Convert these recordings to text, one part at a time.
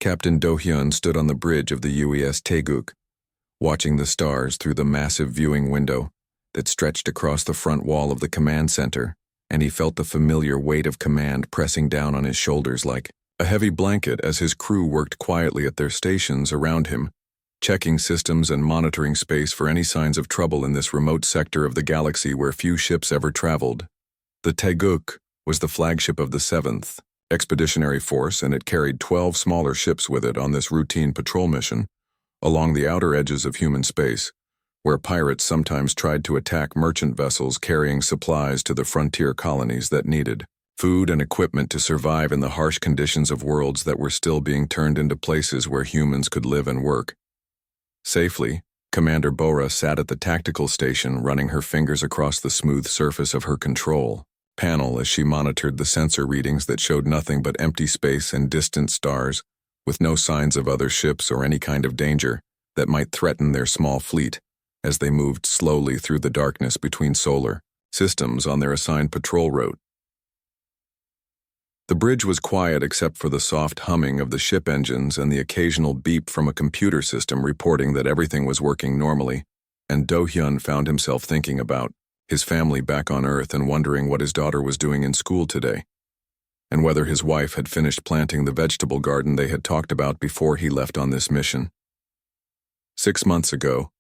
Captain Do-hyun stood on the bridge of the UES Taeguk, watching the stars through the massive viewing window that stretched across the front wall of the command center, and he felt the familiar weight of command pressing down on his shoulders like a heavy blanket as his crew worked quietly at their stations around him, checking systems and monitoring space for any signs of trouble in this remote sector of the galaxy where few ships ever traveled. The Taeguk was the flagship of the 7th Expeditionary Force, and it carried 12 smaller ships with it on this routine patrol mission along the outer edges of human space, where pirates sometimes tried to attack merchant vessels carrying supplies to the frontier colonies that needed food and equipment to survive in the harsh conditions of worlds that were still being turned into places where humans could live and work safely. Commander Bora sat at the tactical station, running her fingers across the smooth surface of her control panel as she monitored the sensor readings that showed nothing but empty space and distant stars, with no signs of other ships or any kind of danger that might threaten their small fleet as they moved slowly through the darkness between solar systems on their assigned patrol route. The bridge was quiet except for the soft humming of the ship engines and the occasional beep from a computer system reporting that everything was working normally, and Do-hyun found himself thinking about his family back on Earth and wondering what his daughter was doing in school today, and whether his wife had finished planting the vegetable garden they had talked about before he left on this mission. 6 months ago,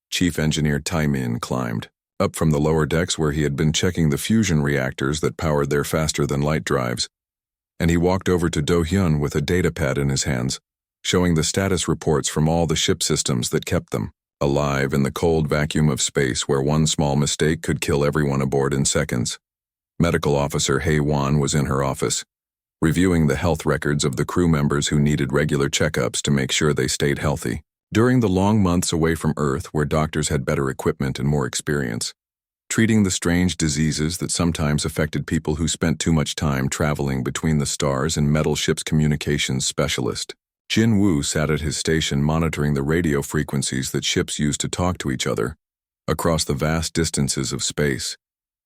Chief Engineer Taemin climbed up from the lower decks where he had been checking the fusion reactors that powered their faster-than-light drives, and he walked over to Do-hyun with a datapad in his hands, showing the status reports from all the ship systems that kept them alive in the cold vacuum of space where one small mistake could kill everyone aboard in seconds. Medical Officer Hae-won was in her office, reviewing the health records of the crew members who needed regular checkups to make sure they stayed healthy. During the long months away from Earth where doctors had better equipment and more experience, treating the strange diseases that sometimes affected people who spent too much time traveling between the stars and metal ship's communications specialist, Jin-woo sat at his station monitoring the radio frequencies that ships used to talk to each other across the vast distances of space,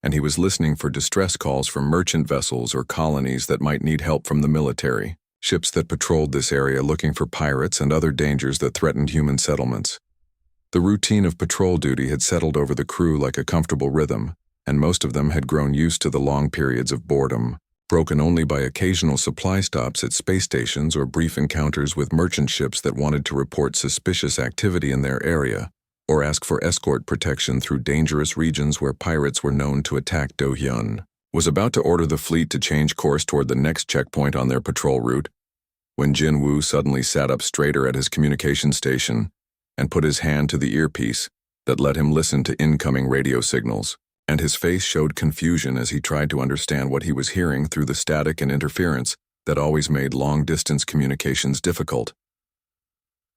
and he was listening for distress calls from merchant vessels or colonies that might need help from the military, ships that patrolled this area looking for pirates and other dangers that threatened human settlements. The routine of patrol duty had settled over the crew like a comfortable rhythm, and most of them had grown used to the long periods of boredom, broken only by occasional supply stops at space stations or brief encounters with merchant ships that wanted to report suspicious activity in their area, or ask for escort protection through dangerous regions where pirates were known to attack. Do-hyun was about to order the fleet to change course toward the next checkpoint on their patrol route, when Jin-woo suddenly sat up straighter at his communication station and put his hand to the earpiece that let him listen to incoming radio signals, and his face showed confusion as he tried to understand what he was hearing through the static and interference that always made long-distance communications difficult.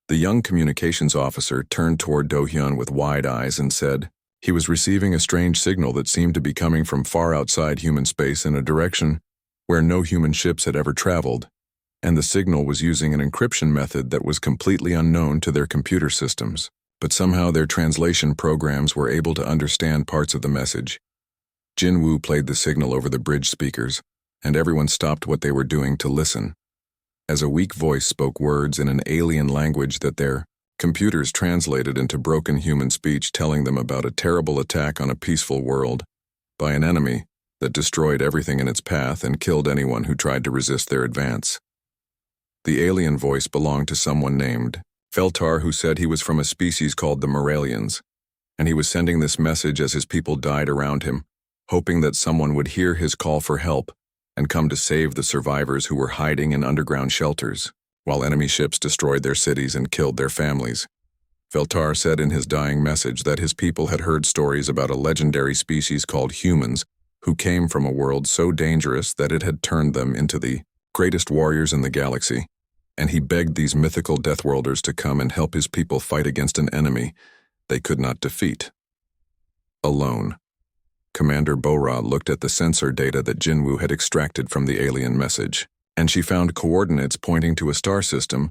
The young communications officer turned toward Do-hyun with wide eyes and said he was receiving a strange signal that seemed to be coming from far outside human space in a direction where no human ships had ever traveled, and the signal was using an encryption method that was completely unknown to their computer systems. But somehow their translation programs were able to understand parts of the message. Jin-woo played the signal over the bridge speakers, and everyone stopped what they were doing to listen, as a weak voice spoke words in an alien language that their computers translated into broken human speech, telling them about a terrible attack on a peaceful world by an enemy that destroyed everything in its path and killed anyone who tried to resist their advance. The alien voice belonged to someone named Feltar, who said he was from a species called the Moralians, and he was sending this message as his people died around him, hoping that someone would hear his call for help and come to save the survivors who were hiding in underground shelters, while enemy ships destroyed their cities and killed their families. Feltar said in his dying message that his people had heard stories about a legendary species called humans who came from a world so dangerous that it had turned them into the greatest warriors in the galaxy, and he begged these mythical Deathworlders to come and help his people fight against an enemy they could not defeat. Alone, Commander Bora looked at the sensor data that Jin-woo had extracted from the alien message, and she found coordinates pointing to a star system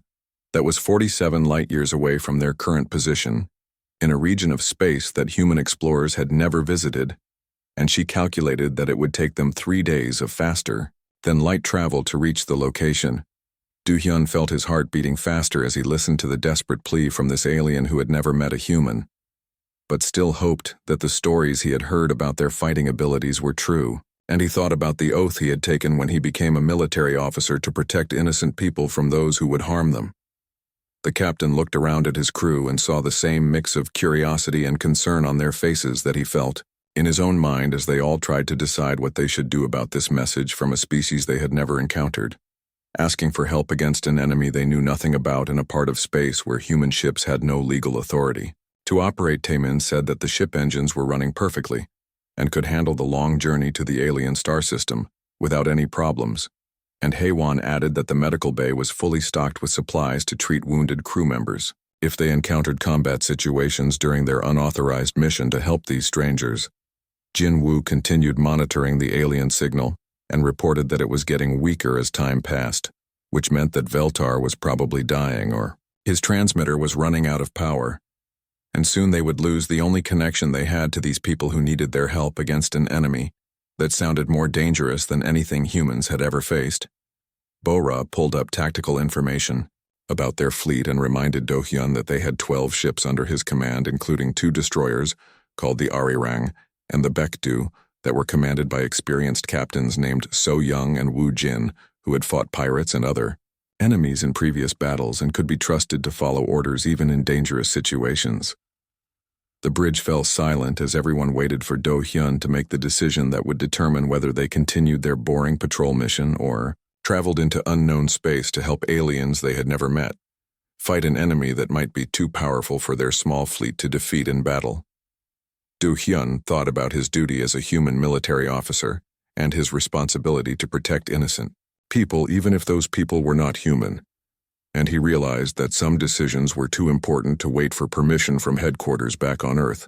that was 47 light-years away from their current position, in a region of space that human explorers had never visited, and she calculated that it would take them 3 days of faster than light travel to reach the location, Do-hyun felt his heart beating faster as he listened to the desperate plea from this alien who had never met a human, but still hoped that the stories he had heard about their fighting abilities were true, and he thought about the oath he had taken when he became a military officer to protect innocent people from those who would harm them. The captain looked around at his crew and saw the same mix of curiosity and concern on their faces that he felt in his own mind as they all tried to decide what they should do about this message from a species they had never encountered, asking for help against an enemy they knew nothing about in a part of space where human ships had no legal authority. To operate, Taemin said that the ship engines were running perfectly and could handle the long journey to the alien star system without any problems, and Haewon added that the medical bay was fully stocked with supplies to treat wounded crew members if they encountered combat situations during their unauthorized mission to help these strangers. Jin-woo continued monitoring the alien signal and reported that it was getting weaker as time passed, which meant that Veltar was probably dying or his transmitter was running out of power, and soon they would lose the only connection they had to these people who needed their help against an enemy that sounded more dangerous than anything humans had ever faced. Bora pulled up tactical information about their fleet and reminded Do-hyun that they had 12 ships under his command, including 2 destroyers called the Arirang and the Baekdu that were commanded by experienced captains named So Young and Woo Jin, who had fought pirates and other enemies in previous battles and could be trusted to follow orders even in dangerous situations. The bridge fell silent as everyone waited for Do-hyun to make the decision that would determine whether they continued their boring patrol mission or traveled into unknown space to help aliens they had never met, fight an enemy that might be too powerful for their small fleet to defeat in battle. Do-hyun thought about his duty as a human military officer and his responsibility to protect innocent people even if those people were not human, and he realized that some decisions were too important to wait for permission from headquarters back on Earth,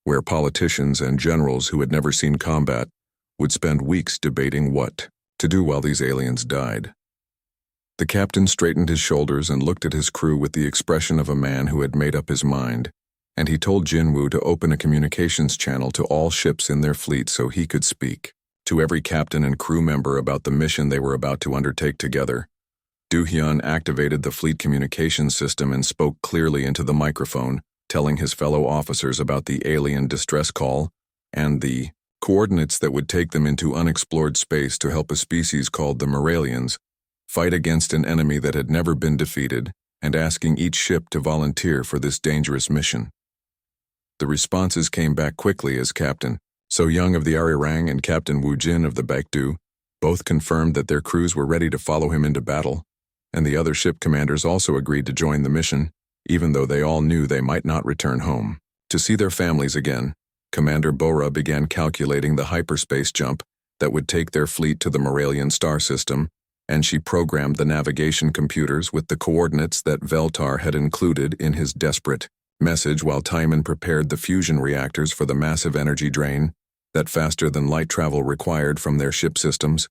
where politicians and generals who had never seen combat would spend weeks debating what to do while these aliens died. The captain straightened his shoulders and looked at his crew with the expression of a man who had made up his mind, and he told Jin-woo to open a communications channel to all ships in their fleet so he could speak to every captain and crew member about the mission they were about to undertake together. Do-hyun activated the fleet communications system and spoke clearly into the microphone, telling his fellow officers about the alien distress call and the coordinates that would take them into unexplored space to help a species called the Moralians fight against an enemy that had never been defeated, and asking each ship to volunteer for this dangerous mission. The responses came back quickly as Captain So Young of the Arirang and Captain Woo Jin of the Baekdu both confirmed that their crews were ready to follow him into battle, and the other ship commanders also agreed to join the mission, even though they all knew they might not return home to see their families again. Commander Bora began calculating the hyperspace jump that would take their fleet to the Moralian star system, and she programmed the navigation computers with the coordinates that Veltar had included in his desperate message while Taemin prepared the fusion reactors for the massive energy drain that faster-than-light travel required from their ship systems.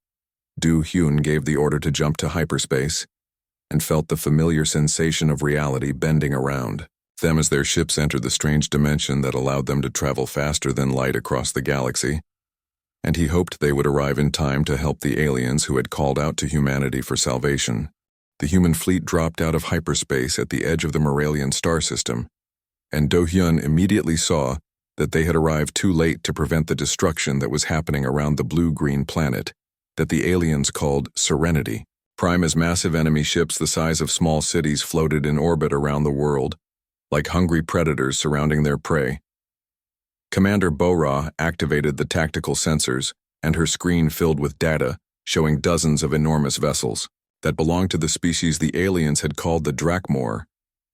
Do-hyun gave the order to jump to hyperspace and felt the familiar sensation of reality bending around them as their ships entered the strange dimension that allowed them to travel faster than light across the galaxy, and he hoped they would arrive in time to help the aliens who had called out to humanity for salvation. The human fleet dropped out of hyperspace at the edge of the Moralian star system, and Do-hyun immediately saw that they had arrived too late to prevent the destruction that was happening around the blue-green planet that the aliens called Serenity. Prime's massive enemy ships the size of small cities floated in orbit around the world, like hungry predators surrounding their prey. Commander Bora activated the tactical sensors, and her screen filled with data showing dozens of enormous vessels that belonged to the species the aliens had called the Drakmor,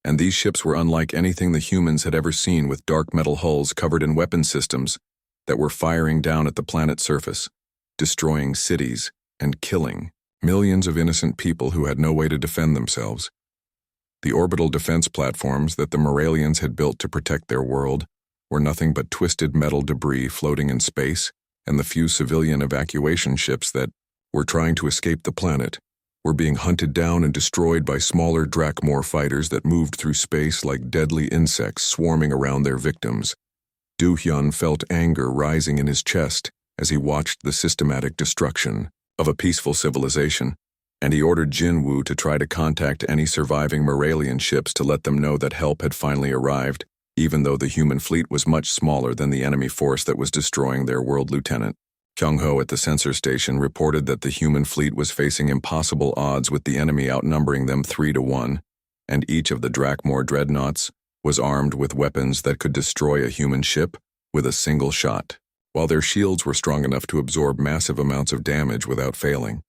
and these ships were unlike anything the humans had ever seen, with dark metal hulls covered in weapon systems that were firing down at the planet's surface, destroying cities and killing millions of innocent people who had no way to defend themselves. The orbital defense platforms that the Moralians had built to protect their world were nothing but twisted metal debris floating in space, and the few civilian evacuation ships that were trying to escape the planet were being hunted down and destroyed by smaller Drakmor fighters that moved through space like deadly insects swarming around their victims. Do-hyun felt anger rising in his chest as he watched the systematic destruction of a peaceful civilization, and he ordered Jin Woo to try to contact any surviving Moralian ships to let them know that help had finally arrived, even though the human fleet was much smaller than the enemy force that was destroying their world lieutenant. Kyung-ho at the sensor station reported that the human fleet was facing impossible odds with the enemy outnumbering them 3-1, and each of the Drakmor dreadnoughts was armed with weapons that could destroy a human ship with a single shot, while their shields were strong enough to absorb massive amounts of damage without failing.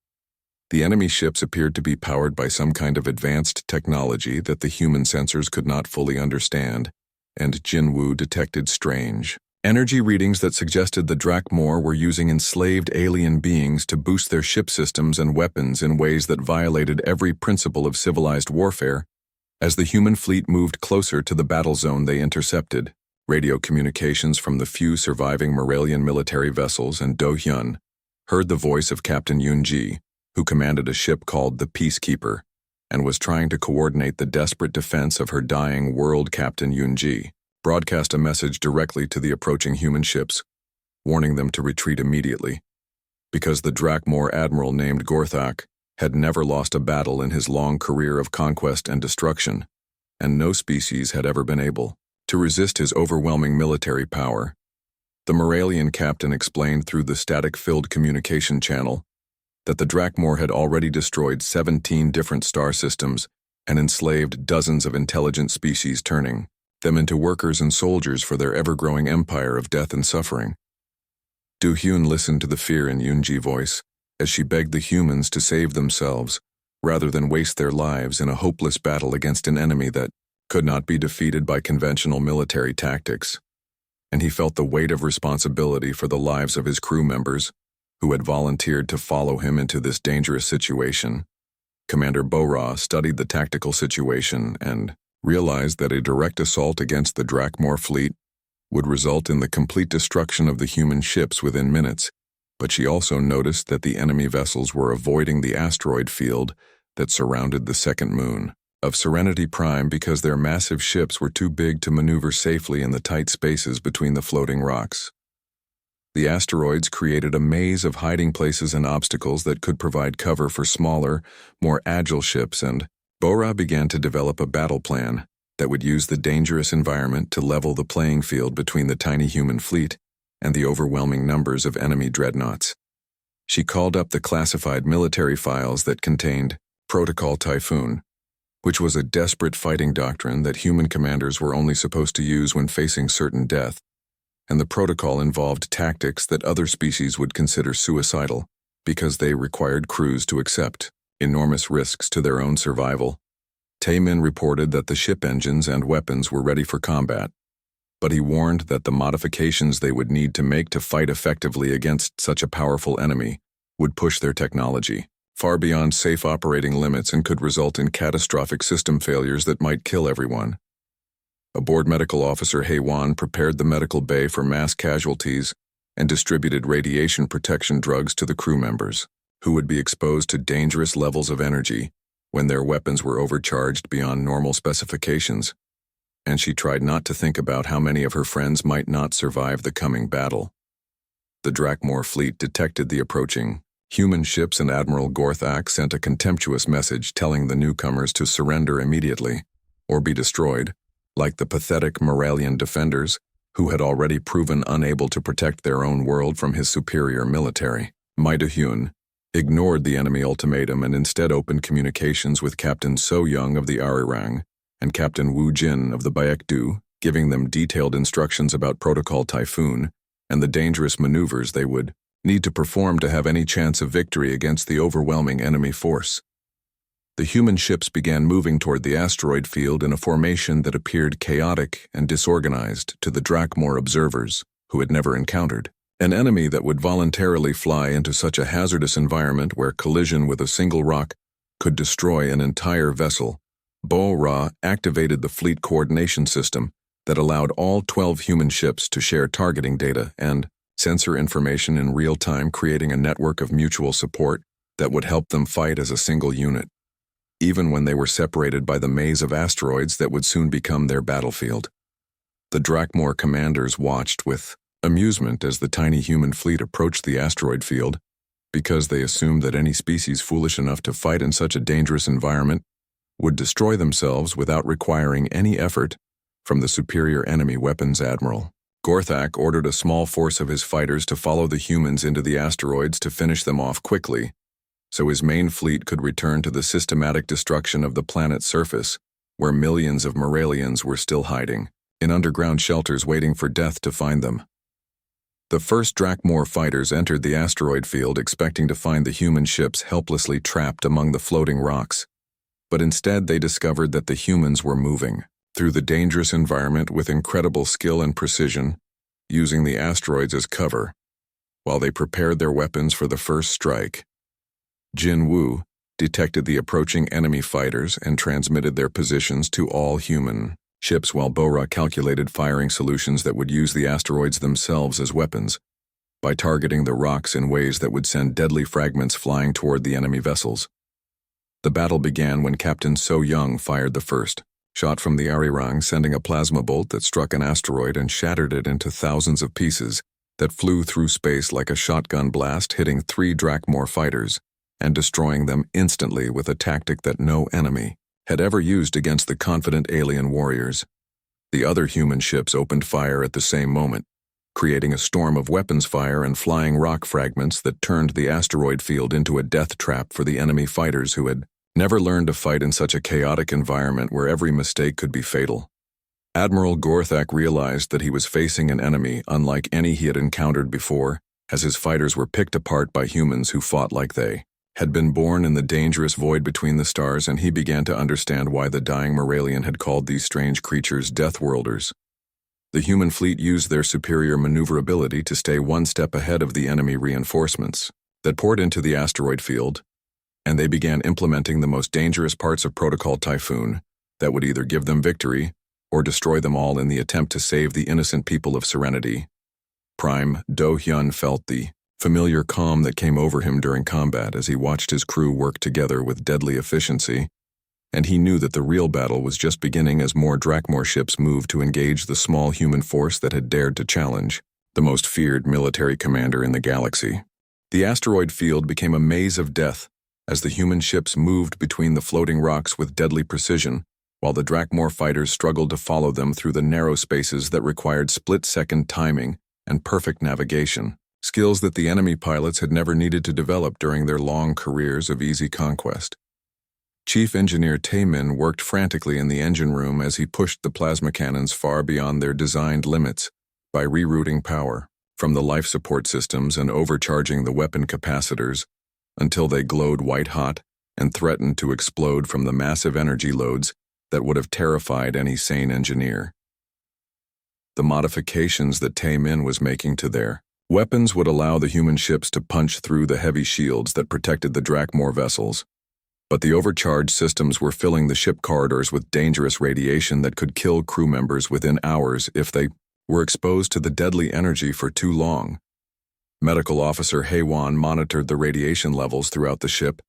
The enemy ships appeared to be powered by some kind of advanced technology that the human sensors could not fully understand, and Jin Woo detected strange energy readings that suggested the Drakmor were using enslaved alien beings to boost their ship systems and weapons in ways that violated every principle of civilized warfare. As the human fleet moved closer to the battle zone they intercepted, radio communications from the few surviving Moralian military vessels and Do-hyun heard the voice of Captain Yoon-ji, who commanded a ship called the Peacekeeper, and was trying to coordinate the desperate defense of her dying world captain Yoon-ji, broadcast a message directly to the approaching human ships, warning them to retreat immediately, because the Drakmor admiral named Gorthak had never lost a battle in his long career of conquest and destruction, and no species had ever been able to resist his overwhelming military power. The Moralian captain explained through the static-filled communication channel that the Drakmor had already destroyed 17 different star systems and enslaved dozens of intelligent species, turning them into workers and soldiers for their ever-growing empire of death and suffering. Do-hyun listened to the fear in Yoon-ji's voice as she begged the humans to save themselves rather than waste their lives in a hopeless battle against an enemy that could not be defeated by conventional military tactics. And he felt the weight of responsibility for the lives of his crew members, who had volunteered to follow him into this dangerous situation. Commander Bo-ra studied the tactical situation and realized that a direct assault against the Drakmor fleet would result in the complete destruction of the human ships within minutes, but she also noticed that the enemy vessels were avoiding the asteroid field that surrounded the second moon of Serenity Prime because their massive ships were too big to maneuver safely in the tight spaces between the floating rocks. The asteroids created a maze of hiding places and obstacles that could provide cover for smaller, more agile ships, and Bo-ra began to develop a battle plan that would use the dangerous environment to level the playing field between the tiny human fleet and the overwhelming numbers of enemy dreadnoughts. She called up the classified military files that contained Protocol Typhoon, which was a desperate fighting doctrine that human commanders were only supposed to use when facing certain death, and the protocol involved tactics that other species would consider suicidal because they required crews to accept enormous risks to their own survival. Taemin reported that the ship engines and weapons were ready for combat, but he warned that the modifications they would need to make to fight effectively against such a powerful enemy would push their technology far beyond safe operating limits and could result in catastrophic system failures that might kill everyone. Aboard Medical Officer Hae-won prepared the medical bay for mass casualties and distributed radiation protection drugs to the crew members, who would be exposed to dangerous levels of energy when their weapons were overcharged beyond normal specifications, and she tried not to think about how many of her friends might not survive the coming battle. The Drakmor fleet detected the approaching human ships, and Admiral Gorthak sent a contemptuous message telling the newcomers to surrender immediately or be destroyed, like the pathetic Moralian defenders who had already proven unable to protect their own world from his superior military. Mai Do-hyun ignored the enemy ultimatum and instead opened communications with Captain So-young of the Arirang and Captain Woo Jin of the Baekdu, giving them detailed instructions about Protocol Typhoon and the dangerous maneuvers they would need to perform to have any chance of victory against the overwhelming enemy force. The human ships began moving toward the asteroid field in a formation that appeared chaotic and disorganized to the Drakmor observers, who had never encountered an enemy that would voluntarily fly into such a hazardous environment where collision with a single rock could destroy an entire vessel. Bo-ra activated the fleet coordination system that allowed all 12 human ships to share targeting data and sensor information in real time, creating a network of mutual support that would help them fight as a single unit, even when they were separated by the maze of asteroids that would soon become their battlefield. The Drakmor commanders watched with amusement as the tiny human fleet approached the asteroid field, because they assumed that any species foolish enough to fight in such a dangerous environment would destroy themselves without requiring any effort from the superior enemy weapons admiral. Gorthak ordered a small force of his fighters to follow the humans into the asteroids to finish them off quickly, so his main fleet could return to the systematic destruction of the planet's surface, where millions of Moralians were still hiding, in underground shelters waiting for death to find them. The first Drakmor fighters entered the asteroid field expecting to find the human ships helplessly trapped among the floating rocks, but instead they discovered that the humans were moving through the dangerous environment with incredible skill and precision, using the asteroids as cover, while they prepared their weapons for the first strike. Jin Wu detected the approaching enemy fighters and transmitted their positions to all human ships, while Bora calculated firing solutions that would use the asteroids themselves as weapons, by targeting the rocks in ways that would send deadly fragments flying toward the enemy vessels. The battle began when Captain So Young fired the first shot from the Arirang, sending a plasma bolt that struck an asteroid and shattered it into thousands of pieces that flew through space like a shotgun blast, hitting 3 Drakmor fighters and destroying them instantly with a tactic that no enemy had ever used against the confident alien warriors. The other human ships opened fire at the same moment, creating a storm of weapons fire and flying rock fragments that turned the asteroid field into a death trap for the enemy fighters who had never learned to fight in such a chaotic environment where every mistake could be fatal. Admiral Gorthak realized that he was facing an enemy unlike any he had encountered before, as his fighters were picked apart by humans who fought like they had been born in the dangerous void between the stars, and he began to understand why the dying Moralian had called these strange creatures Deathworlders. The human fleet used their superior maneuverability to stay one step ahead of the enemy reinforcements that poured into the asteroid field, and they began implementing the most dangerous parts of Protocol Typhoon that would either give them victory or destroy them all in the attempt to save the innocent people of Serenity. Prime Do Hyun felt the familiar calm that came over him during combat as he watched his crew work together with deadly efficiency, and he knew that the real battle was just beginning as more Drakmor ships moved to engage the small human force that had dared to challenge the most feared military commander in the galaxy. The asteroid field became a maze of death as the human ships moved between the floating rocks with deadly precision, while the Drakmor fighters struggled to follow them through the narrow spaces that required split-second timing and perfect navigation, skills that the enemy pilots had never needed to develop during their long careers of easy conquest. Chief Engineer Taemin worked frantically in the engine room as he pushed the plasma cannons far beyond their designed limits by rerouting power from the life support systems and overcharging the weapon capacitors until they glowed white-hot and threatened to explode from the massive energy loads that would have terrified any sane engineer. The modifications that Taemin was making to their weapons would allow the human ships to punch through the heavy shields that protected the Drakmor vessels, but the overcharged systems were filling the ship corridors with dangerous radiation that could kill crew members within hours if they were exposed to the deadly energy for too long. Medical Officer Haewon monitored the radiation levels throughout the ship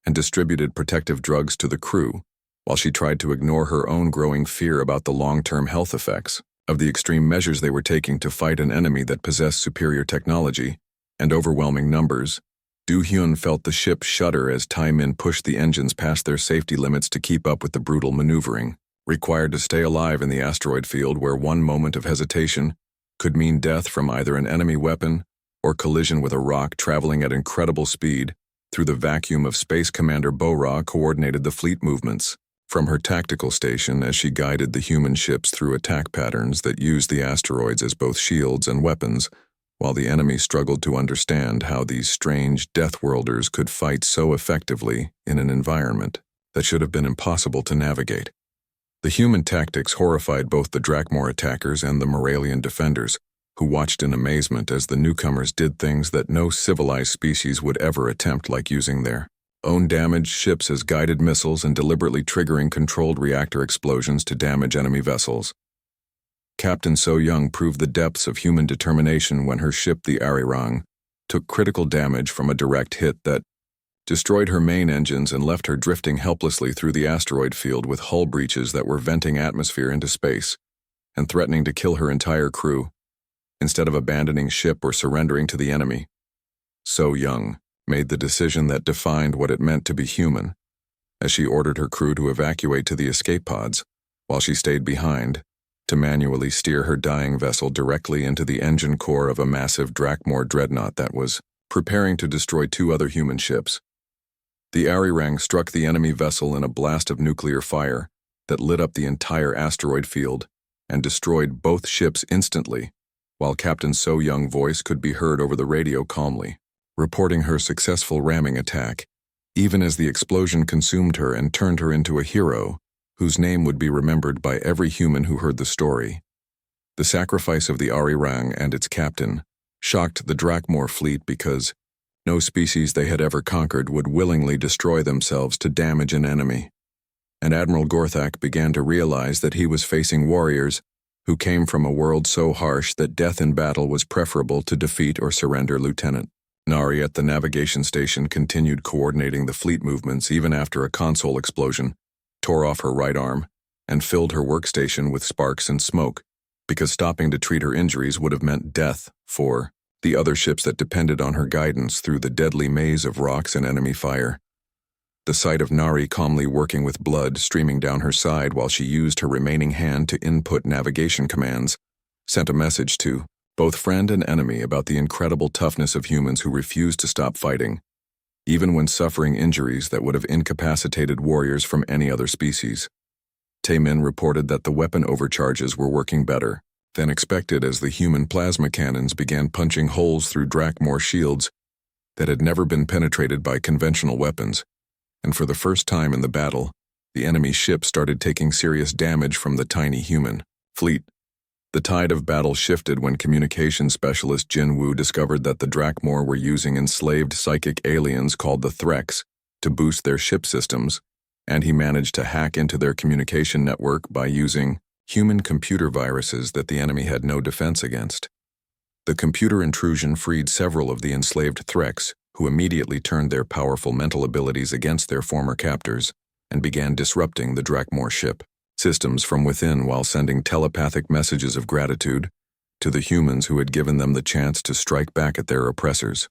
and distributed protective drugs to the crew, while she tried to ignore her own growing fear about the long-term health effects of the extreme measures they were taking to fight an enemy that possessed superior technology and overwhelming numbers. Do Hyun felt the ship shudder as Taemin pushed the engines past their safety limits to keep up with the brutal maneuvering required to stay alive in the asteroid field, where one moment of hesitation could mean death from either an enemy weapon or collision with a rock traveling at incredible speed through the vacuum of Space. Commander Bora coordinated the fleet movements from her tactical station as she guided the human ships through attack patterns that used the asteroids as both shields and weapons, while the enemy struggled to understand how these strange Deathworlders could fight so effectively in an environment that should have been impossible to navigate. The human tactics horrified both the Drakmor attackers and the Moralian defenders, who watched in amazement as the newcomers did things that no civilized species would ever attempt, like using their own damaged ships as guided missiles and deliberately triggering controlled reactor explosions to damage enemy vessels. Captain So Young proved the depths of human determination when her ship, the Arirang, took critical damage from a direct hit that destroyed her main engines and left her drifting helplessly through the asteroid field with hull breaches that were venting atmosphere into space and threatening to kill her entire crew. Instead of abandoning ship or surrendering to the enemy, So Young made the decision that defined what it meant to be human, as she ordered her crew to evacuate to the escape pods, while she stayed behind to manually steer her dying vessel directly into the engine core of a massive Drakmor dreadnought that was preparing to destroy two other human ships. The Arirang struck the enemy vessel in a blast of nuclear fire that lit up the entire asteroid field and destroyed both ships instantly, while Captain So Young's voice could be heard over the radio calmly, reporting her successful ramming attack, even as the explosion consumed her and turned her into a hero whose name would be remembered by every human who heard the story. The sacrifice of the Arirang and its captain shocked the Drakmor fleet because no species they had ever conquered would willingly destroy themselves to damage an enemy. And Admiral Gorthak began to realize that he was facing warriors who came from a world so harsh that death in battle was preferable to defeat or surrender. Lieutenant Nari at the navigation station continued coordinating the fleet movements even after a console explosion tore off her right arm and filled her workstation with sparks and smoke, because stopping to treat her injuries would have meant death for the other ships that depended on her guidance through the deadly maze of rocks and enemy fire. The sight of Nari calmly working with blood streaming down her side while she used her remaining hand to input navigation commands sent a message to both friend and enemy about the incredible toughness of humans who refused to stop fighting, even when suffering injuries that would have incapacitated warriors from any other species. Taemin reported that the weapon overcharges were working better than expected as the human plasma cannons began punching holes through Drakmor shields that had never been penetrated by conventional weapons, and for the first time in the battle, the enemy ship started taking serious damage from the tiny human fleet. The tide of battle shifted when communication specialist Jin Woo discovered that the Drakmor were using enslaved psychic aliens called the Threx to boost their ship systems, and he managed to hack into their communication network by using human computer viruses that the enemy had no defense against. The computer intrusion freed several of the enslaved Threx, who immediately turned their powerful mental abilities against their former captors and began disrupting the Drakmor ship systems from within while sending telepathic messages of gratitude to the humans who had given them the chance to strike back at their oppressors.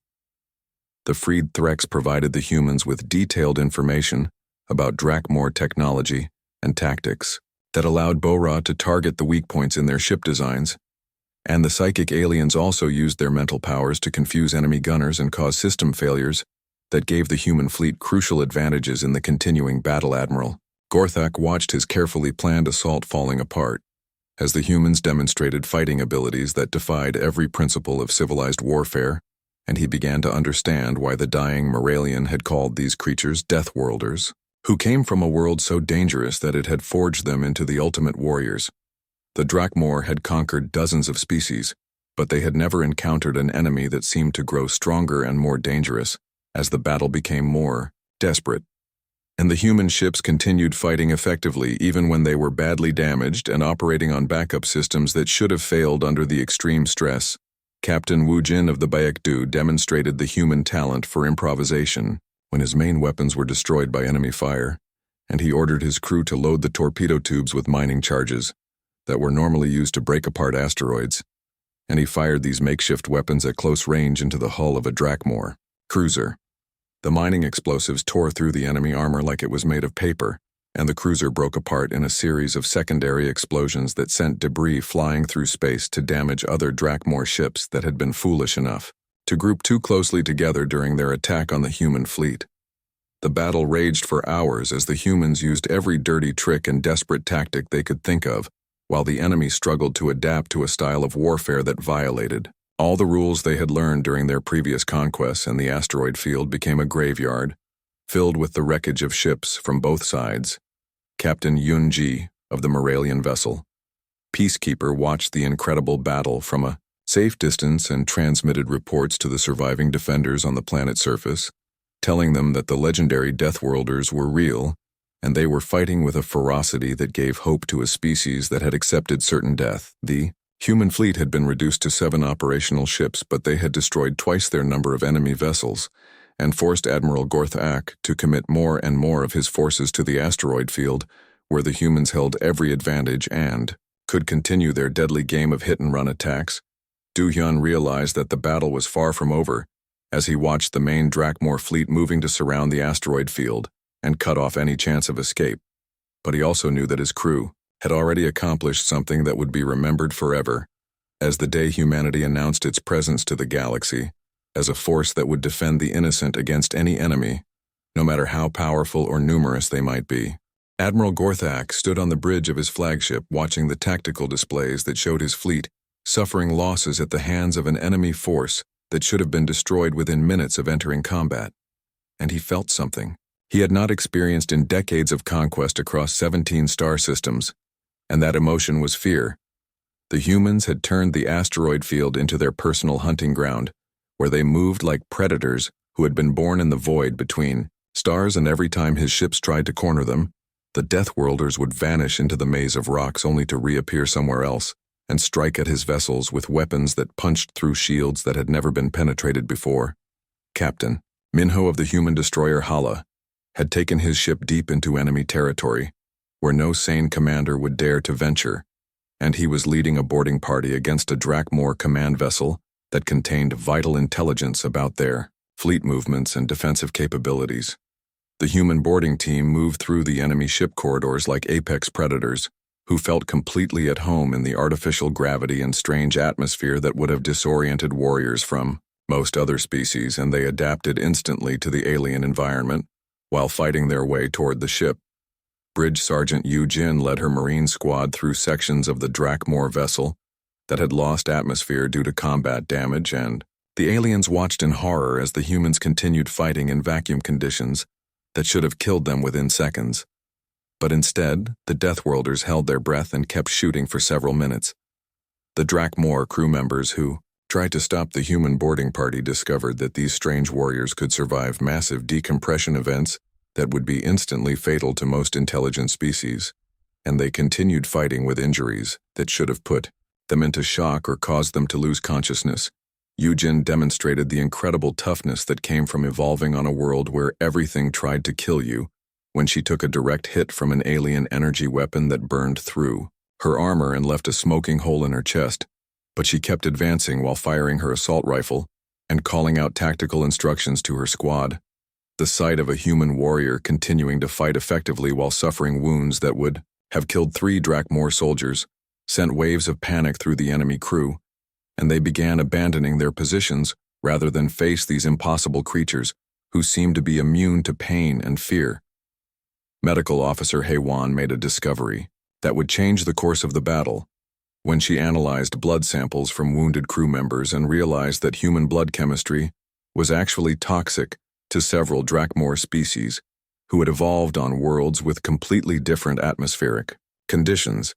The freed Threx provided the humans with detailed information about Drakmor technology and tactics that allowed Bora to target the weak points in their ship designs, and the psychic aliens also used their mental powers to confuse enemy gunners and cause system failures that gave the human fleet crucial advantages in the continuing battle. Admiral Gorthak watched his carefully planned assault falling apart, as the humans demonstrated fighting abilities that defied every principle of civilized warfare, and he began to understand why the dying Moralian had called these creatures Deathworlders, who came from a world so dangerous that it had forged them into the ultimate warriors. The Drakmor had conquered dozens of species, but they had never encountered an enemy that seemed to grow stronger and more dangerous as the battle became more desperate. And the human ships continued fighting effectively even when they were badly damaged and operating on backup systems that should have failed under the extreme stress. Captain Wu Jin of the Baekdu demonstrated the human talent for improvisation when his main weapons were destroyed by enemy fire, and he ordered his crew to load the torpedo tubes with mining charges that were normally used to break apart asteroids, and he fired these makeshift weapons at close range into the hull of a Drakmor cruiser. The mining explosives tore through the enemy armor like it was made of paper, and the cruiser broke apart in a series of secondary explosions that sent debris flying through space to damage other Drakmor ships that had been foolish enough to group too closely together during their attack on the human fleet. The battle raged for hours as the humans used every dirty trick and desperate tactic they could think of, while the enemy struggled to adapt to a style of warfare that violated all the rules they had learned during their previous conquests, and the asteroid field became a graveyard, filled with the wreckage of ships from both sides. Captain Yun Ji of the Moralian vessel, Peacekeeper, watched the incredible battle from a safe distance and transmitted reports to the surviving defenders on the planet's surface, telling them that the legendary Deathworlders were real, and they were fighting with a ferocity that gave hope to a species that had accepted certain death. The human fleet had been reduced to 7 operational ships, but they had destroyed twice their number of enemy vessels, and forced Admiral Gorthak to commit more and more of his forces to the asteroid field, where the humans held every advantage and could continue their deadly game of hit-and-run attacks. Du Hyun realized that the battle was far from over, as he watched the main Drakmor fleet moving to surround the asteroid field and cut off any chance of escape. But he also knew that his crew had already accomplished something that would be remembered forever, as the day humanity announced its presence to the galaxy as a force that would defend the innocent against any enemy, no matter how powerful or numerous they might be. Admiral Gorthak stood on the bridge of his flagship watching the tactical displays that showed his fleet suffering losses at the hands of an enemy force that should have been destroyed within minutes of entering combat. And he felt something he had not experienced in decades of conquest across 17 star systems, and that emotion was fear. The humans had turned the asteroid field into their personal hunting ground, where they moved like predators who had been born in the void between stars, and every time his ships tried to corner them, the Deathworlders would vanish into the maze of rocks only to reappear somewhere else and strike at his vessels with weapons that punched through shields that had never been penetrated before. Captain Minho of the human destroyer Hala had taken his ship deep into enemy territory, where no sane commander would dare to venture, and he was leading a boarding party against a Drakmor command vessel that contained vital intelligence about their fleet movements and defensive capabilities. The human boarding team moved through the enemy ship corridors like apex predators, who felt completely at home in the artificial gravity and strange atmosphere that would have disoriented warriors from most other species, and they adapted instantly to the alien environment while fighting their way toward the ship. Bridge Sergeant Yu Jin led her Marine squad through sections of the Drakmor vessel that had lost atmosphere due to combat damage, and the aliens watched in horror as the humans continued fighting in vacuum conditions that should have killed them within seconds. But instead, the Deathworlders held their breath and kept shooting for several minutes. The Drakmor crew members who tried to stop the human boarding party discovered that these strange warriors could survive massive decompression events that would be instantly fatal to most intelligent species, and they continued fighting with injuries that should have put them into shock or caused them to lose consciousness. Yujin demonstrated the incredible toughness that came from evolving on a world where everything tried to kill you when she took a direct hit from an alien energy weapon that burned through her armor and left a smoking hole in her chest, but she kept advancing while firing her assault rifle and calling out tactical instructions to her squad. The sight of a human warrior continuing to fight effectively while suffering wounds that would have killed 3 Drakmor soldiers sent waves of panic through the enemy crew, and they began abandoning their positions rather than face these impossible creatures who seemed to be immune to pain and fear. Medical Officer Heiwan made a discovery that would change the course of the battle when she analyzed blood samples from wounded crew members and realized that human blood chemistry was actually toxic to several Drakmor species who had evolved on worlds with completely different atmospheric conditions.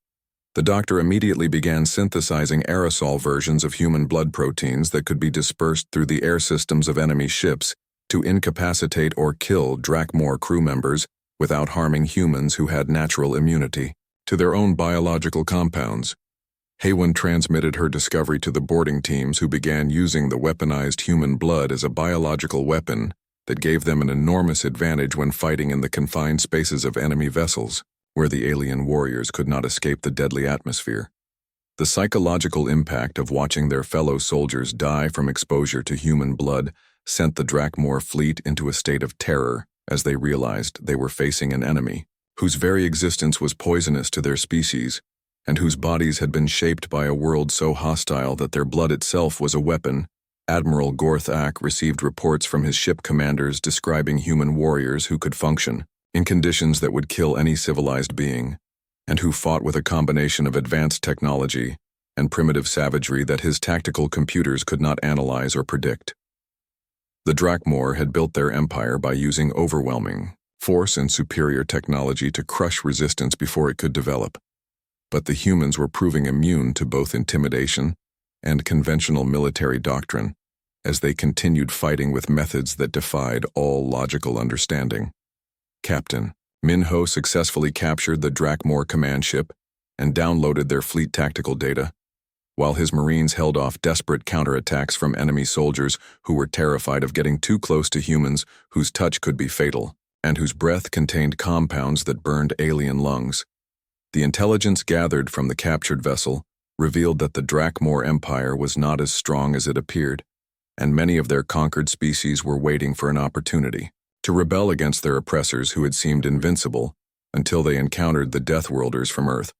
The doctor immediately began synthesizing aerosol versions of human blood proteins that could be dispersed through the air systems of enemy ships to incapacitate or kill Drakmor crew members without harming humans who had natural immunity to their own biological compounds. Heiwan transmitted her discovery to the boarding teams, who began using the weaponized human blood as a biological weapon that gave them an enormous advantage when fighting in the confined spaces of enemy vessels, where the alien warriors could not escape the deadly atmosphere. The psychological impact of watching their fellow soldiers die from exposure to human blood sent the Drakmor fleet into a state of terror as they realized they were facing an enemy whose very existence was poisonous to their species, and whose bodies had been shaped by a world so hostile that their blood itself was a weapon. Admiral Gorthak received reports from his ship commanders describing human warriors who could function in conditions that would kill any civilized being, and who fought with a combination of advanced technology and primitive savagery that his tactical computers could not analyze or predict. The Drakmor had built their empire by using overwhelming force and superior technology to crush resistance before it could develop, but the humans were proving immune to both intimidation and conventional military doctrine as they continued fighting with methods that defied all logical understanding. Captain Minho successfully captured the Drakmor command ship and downloaded their fleet tactical data, while his Marines held off desperate counterattacks from enemy soldiers who were terrified of getting too close to humans whose touch could be fatal and whose breath contained compounds that burned alien lungs. The intelligence gathered from the captured vessel revealed that the Drakmor Empire was not as strong as it appeared, and many of their conquered species were waiting for an opportunity to rebel against their oppressors who had seemed invincible until they encountered the Deathworlders from Earth.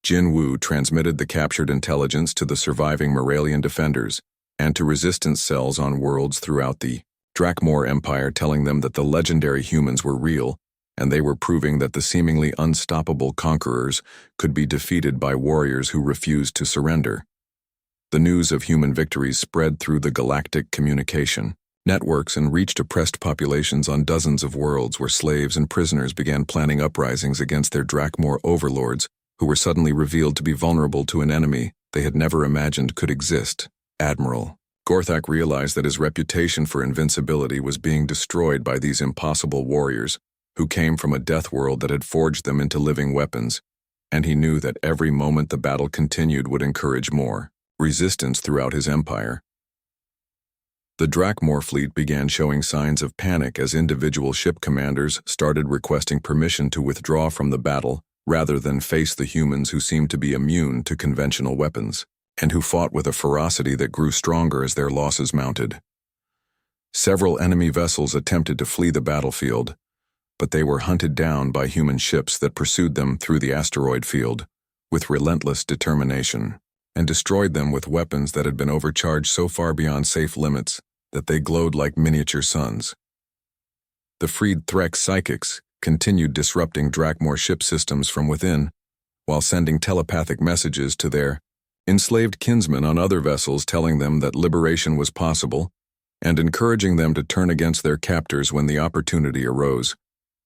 Jin Wu transmitted the captured intelligence to the surviving Moralian defenders and to resistance cells on worlds throughout the Drakmor Empire, telling them that the legendary humans were real, and they were proving that the seemingly unstoppable conquerors could be defeated by warriors who refused to surrender. The news of human victories spread through the galactic communication networks and reached oppressed populations on dozens of worlds where slaves and prisoners began planning uprisings against their Drakmor overlords, who were suddenly revealed to be vulnerable to an enemy they had never imagined could exist. Admiral Gorthak realized that his reputation for invincibility was being destroyed by these impossible warriors who came from a death world that had forged them into living weapons, and he knew that every moment the battle continued would encourage more resistance throughout his empire. The Drakmor fleet began showing signs of panic as individual ship commanders started requesting permission to withdraw from the battle rather than face the humans who seemed to be immune to conventional weapons, and who fought with a ferocity that grew stronger as their losses mounted. Several enemy vessels attempted to flee the battlefield, but they were hunted down by human ships that pursued them through the asteroid field with relentless determination, and destroyed them with weapons that had been overcharged so far beyond safe limits that they glowed like miniature suns. The freed Threk psychics continued disrupting Drakmor ship systems from within, while sending telepathic messages to their enslaved kinsmen on other vessels, telling them that liberation was possible and encouraging them to turn against their captors when the opportunity arose.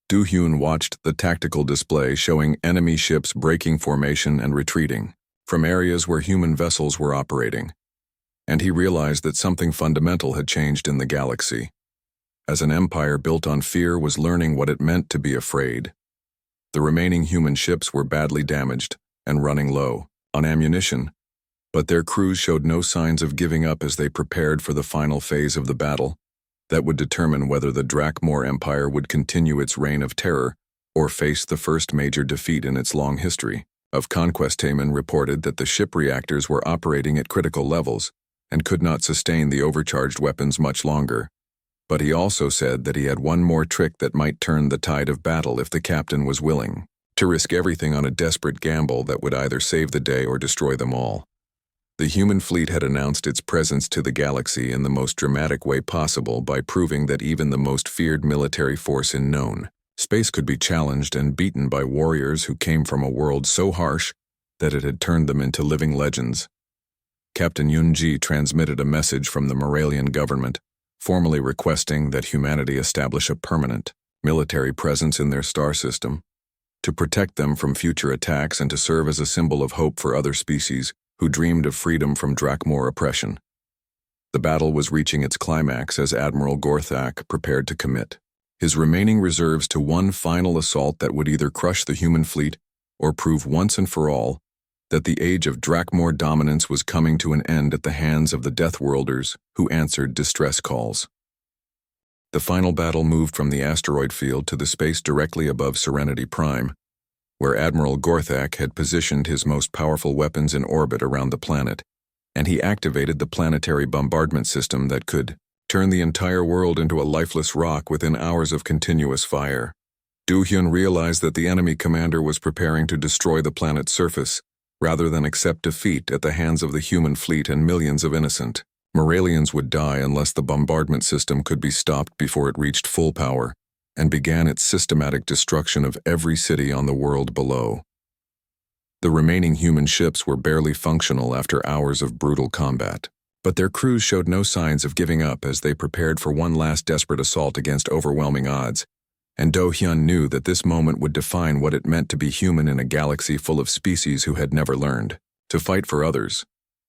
Do-Hyun watched the tactical display showing enemy ships breaking formation and retreating from areas where human vessels were operating, and he realized that something fundamental had changed in the galaxy, as an empire built on fear was learning what it meant to be afraid. The remaining human ships were badly damaged and running low on ammunition, but their crews showed no signs of giving up as they prepared for the final phase of the battle that would determine whether the Drakmor Empire would continue its reign of terror or face the first major defeat in its long history of conquest. Taman reported that the ship reactors were operating at critical levels and could not sustain the overcharged weapons much longer. But he also said that he had one more trick that might turn the tide of battle if the captain was willing to risk everything on a desperate gamble that would either save the day or destroy them all. The human fleet had announced its presence to the galaxy in the most dramatic way possible by proving that even the most feared military force in known space could be challenged and beaten by warriors who came from a world so harsh that it had turned them into living legends. Captain Yunji transmitted a message from the Moralian government, formally requesting that humanity establish a permanent military presence in their star system to protect them from future attacks and to serve as a symbol of hope for other species who dreamed of freedom from Drakmor oppression. The battle was reaching its climax as Admiral Gorthak prepared to commit his remaining reserves to one final assault that would either crush the human fleet or prove once and for all that the age of Drakmor dominance was coming to an end at the hands of the Deathworlders who answered distress calls. The final battle moved from the asteroid field to the space directly above Serenity Prime, where Admiral Gorthak had positioned his most powerful weapons in orbit around the planet, and he activated the planetary bombardment system that could turn the entire world into a lifeless rock within hours of continuous fire. Do-Hyun realized that the enemy commander was preparing to destroy the planet's surface, rather than accept defeat at the hands of the human fleet and millions of innocent Moralians would die unless the bombardment system could be stopped before it reached full power and began its systematic destruction of every city on the world below. The remaining human ships were barely functional after hours of brutal combat, but their crews showed no signs of giving up as they prepared for one last desperate assault against overwhelming odds, and Do-Hyun knew that this moment would define what it meant to be human in a galaxy full of species who had never learned to fight for others.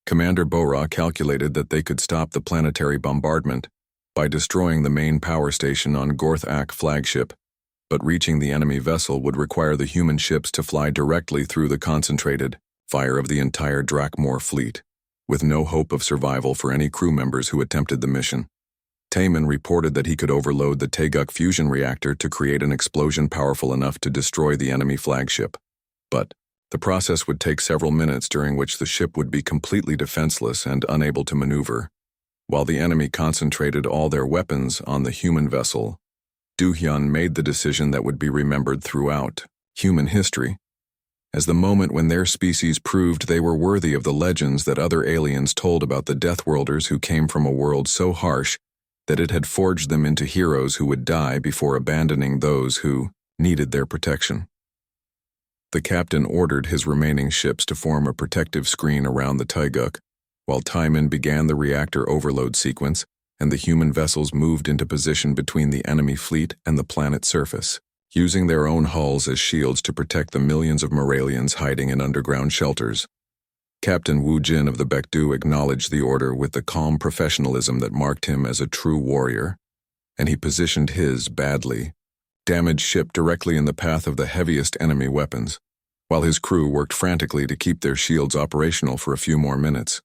Commander Bora calculated that they could stop the planetary bombardment by destroying the main power station on Gorthak flagship, but reaching the enemy vessel would require the human ships to fly directly through the concentrated fire of the entire Drakmor fleet, with no hope of survival for any crew members who attempted the mission. Taman reported that he could overload the Taeguk fusion reactor to create an explosion powerful enough to destroy the enemy flagship, but the process would take several minutes, during which the ship would be completely defenseless and unable to maneuver. While the enemy concentrated all their weapons on the human vessel, Do-hyun made the decision that would be remembered throughout human history, as the moment when their species proved they were worthy of the legends that other aliens told about the Deathworlders who came from a world so harsh that it had forged them into heroes who would die before abandoning those who needed their protection. The captain ordered his remaining ships to form a protective screen around the Taeguk, while Taemin began the reactor overload sequence, and the human vessels moved into position between the enemy fleet and the planet's surface, using their own hulls as shields to protect the millions of Moralians hiding in underground shelters. Captain Woo Jin of the Baekdu acknowledged the order with the calm professionalism that marked him as a true warrior, and he positioned his badly damaged ship directly in the path of the heaviest enemy weapons, while his crew worked frantically to keep their shields operational for a few more minutes.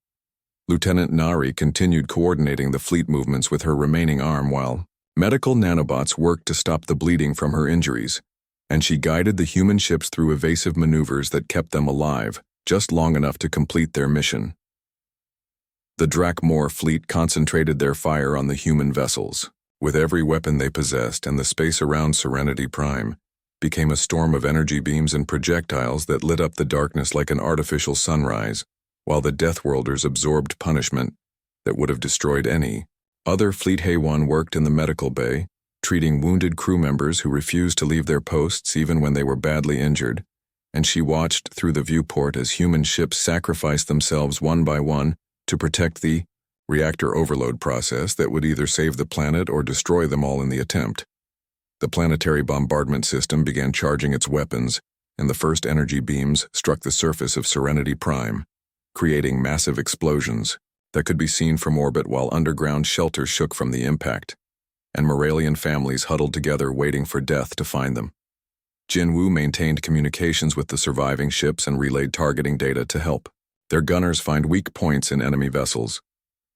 Lieutenant Nari continued coordinating the fleet movements with her remaining arm while medical nanobots worked to stop the bleeding from her injuries, and she guided the human ships through evasive maneuvers that kept them alive, just long enough to complete their mission. The Drakmor fleet concentrated their fire on the human vessels, with every weapon they possessed, and the space around SciFiPrime became a storm of energy beams and projectiles that lit up the darkness like an artificial sunrise, while the Deathworlders absorbed punishment that would have destroyed any other fleet. Haewon worked in the medical bay, treating wounded crew members who refused to leave their posts even when they were badly injured, and she watched through the viewport as human ships sacrificed themselves one by one to protect the reactor overload process that would either save the planet or destroy them all in the attempt. The planetary bombardment system began charging its weapons, and the first energy beams struck the surface of SciFiPrime, creating massive explosions that could be seen from orbit while underground shelters shook from the impact, and Moralian families huddled together waiting for death to find them. Jinwoo maintained communications with the surviving ships and relayed targeting data to help their gunners find weak points in enemy vessels,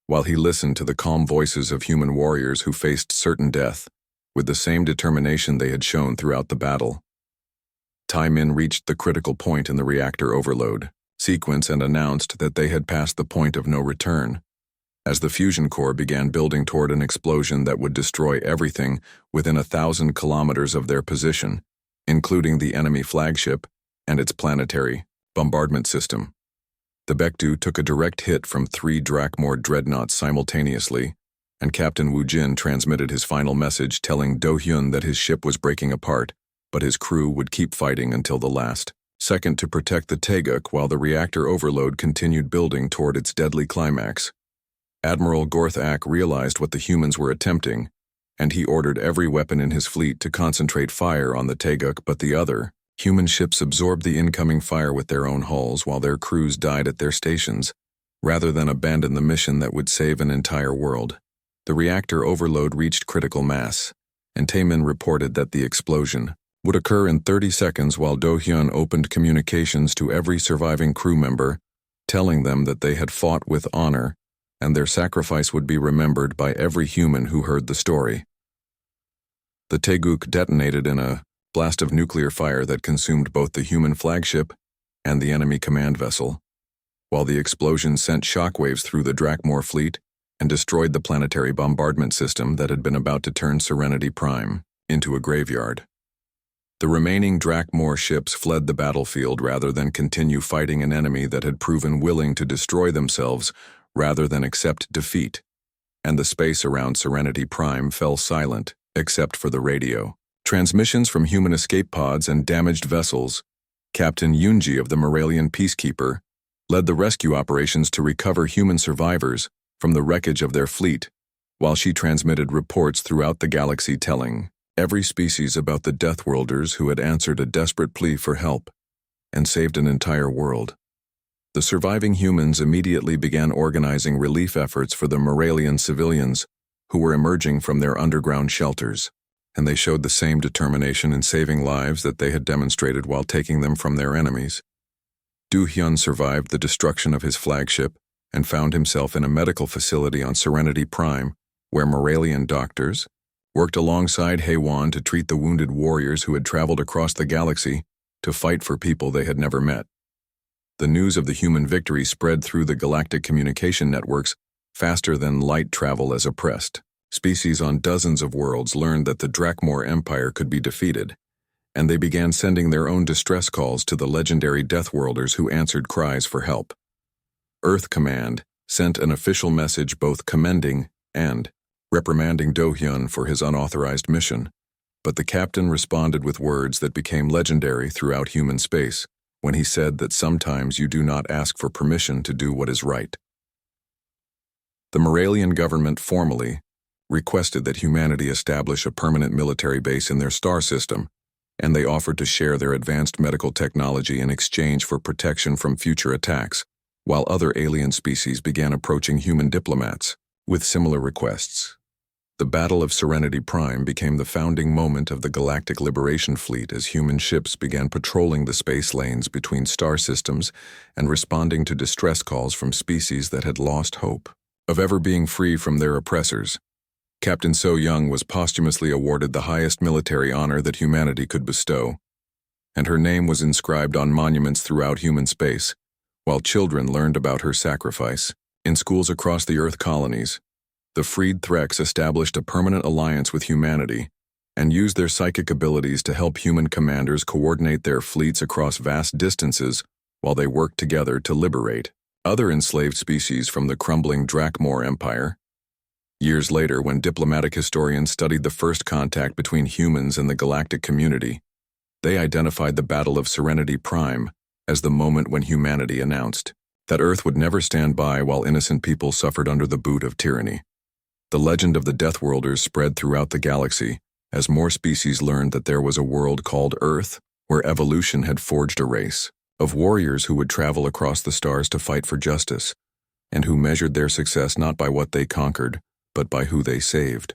while he listened to the calm voices of human warriors who faced certain death with the same determination they had shown throughout the battle. Taemin reached the critical point in the reactor overload sequence and announced that they had passed the point of no return, as the fusion core began building toward an explosion that would destroy everything within 1,000 kilometers of their position, including the enemy flagship and its planetary bombardment system. The Baekdu took a direct hit from 3 Drakmor dreadnoughts simultaneously, and Captain Woo Jin transmitted his final message telling Do-hyun that his ship was breaking apart, but his crew would keep fighting until the last second to protect the Taeguk while the reactor overload continued building toward its deadly climax. Admiral Gorthak realized what the humans were attempting, and he ordered every weapon in his fleet to concentrate fire on the Taeguk, but the other human ships absorbed the incoming fire with their own hulls while their crews died at their stations, rather than abandon the mission that would save an entire world. The reactor overload reached critical mass, and Taemin reported that the explosion would occur in 30 seconds while Do-hyun opened communications to every surviving crew member, telling them that they had fought with honor and their sacrifice would be remembered by every human who heard the story. The Taeguk detonated in a blast of nuclear fire that consumed both the human flagship and the enemy command vessel, while the explosion sent shockwaves through the Drakmor fleet and destroyed the planetary bombardment system that had been about to turn SciFiPrime into a graveyard. The remaining Drakmor ships fled the battlefield rather than continue fighting an enemy that had proven willing to destroy themselves rather than accept defeat, and the space around SciFiPrime fell silent except for the radio transmissions from human escape pods and damaged vessels. Captain Yoonji of the Moralian Peacekeeper led the rescue operations to recover human survivors from the wreckage of their fleet, while she transmitted reports throughout the galaxy telling every species about the Deathworlders who had answered a desperate plea for help and saved an entire world. The surviving humans immediately began organizing relief efforts for the Moralian civilians who were emerging from their underground shelters, and they showed the same determination in saving lives that they had demonstrated while taking them from their enemies. Do-hyun survived the destruction of his flagship and found himself in a medical facility on SciFiPrime, where Moralian doctors worked alongside Haewon to treat the wounded warriors who had traveled across the galaxy to fight for people they had never met. The news of the human victory spread through the galactic communication networks, faster than light travel as oppressed. Species on dozens of worlds learned that the Drakmor Empire could be defeated, and they began sending their own distress calls to the legendary Deathworlders who answered cries for help. Earth Command sent an official message both commending and reprimanding Do-hyun for his unauthorized mission, but the captain responded with words that became legendary throughout human space when he said that sometimes you do not ask for permission to do what is right. The Moralian government formally requested that humanity establish a permanent military base in their star system, and they offered to share their advanced medical technology in exchange for protection from future attacks, while other alien species began approaching human diplomats with similar requests. The Battle of Serenity Prime became the founding moment of the Galactic Liberation Fleet as human ships began patrolling the space lanes between star systems and responding to distress calls from species that had lost hope of ever being free from their oppressors. Captain So Young was posthumously awarded the highest military honor that humanity could bestow, and her name was inscribed on monuments throughout human space, while children learned about her sacrifice. In schools across the Earth colonies, the freed Threks established a permanent alliance with humanity and used their psychic abilities to help human commanders coordinate their fleets across vast distances while they worked together to liberate other enslaved species from the crumbling Drakmor Empire. Years later, when diplomatic historians studied the first contact between humans and the galactic community, they identified the Battle of Serenity Prime as the moment when humanity announced that Earth would never stand by while innocent people suffered under the boot of tyranny. The legend of the Deathworlders spread throughout the galaxy as more species learned that there was a world called Earth where evolution had forged a race of warriors who would travel across the stars to fight for justice, and who measured their success not by what they conquered, but by who they saved.